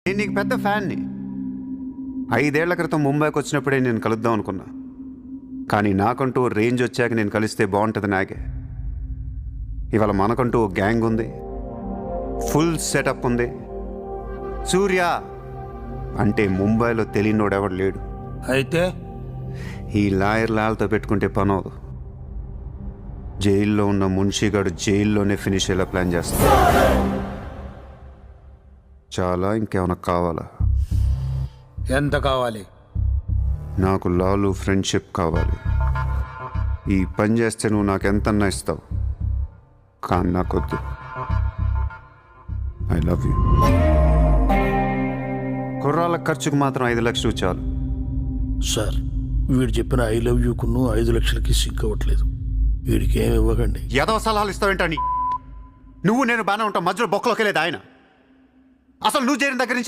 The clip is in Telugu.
నేను నీకు పెద్ద ఫ్యాన్ని. 5 ఏళ్ల క్రితం ముంబైకి వచ్చినప్పుడే నేను కలుద్దాం అనుకున్నా. కానీ నాకంటూ రేంజ్ వచ్చాక నేను కలిస్తే బాగుంటుంది నాకే. ఇవాళ మనకంటూ ఓ గ్యాంగ్ ఉంది, ఫుల్ సెటప్ ఉంది. సూర్య అంటే ముంబైలో తెలియనోడెవడు లేడు. అయితే ఈ లాయర్లతో పెట్టుకుంటే పని అవదు. జైల్లో ఉన్న మున్షిగాడు జైల్లోనే ఫినిష్ అయ్యేలా ప్లాన్ చేస్తాడు. చాలా ఇంకేమైనా కావాలా? ఎంత కావాలి? నాకు లాలు ఫ్రెండ్షిప్ కావాలి. ఈ పని చేస్తే నువ్వు నాకు ఎంతన్నా ఇస్తావు, కానీ నాకొద్దు. I love you. కుర్రాళ్ళ ఖర్చుకు మాత్రం 5 లక్షలు చాలు. సార్, వీడు చెప్పిన 'ఐ లవ్ యూ'కును 5 లక్షలకి సిగ్గవట్లేదు. వీడికి ఏమి ఇవ్వకండి. ఏదో సలహాలు ఇస్తావేంటని? నువ్వు నేను బాగానే ఉంటాం, మధ్యలో బొక్కలోకి లేదు ఆయన. అసలు నువ్వు చేరిన దగ్గర నుంచి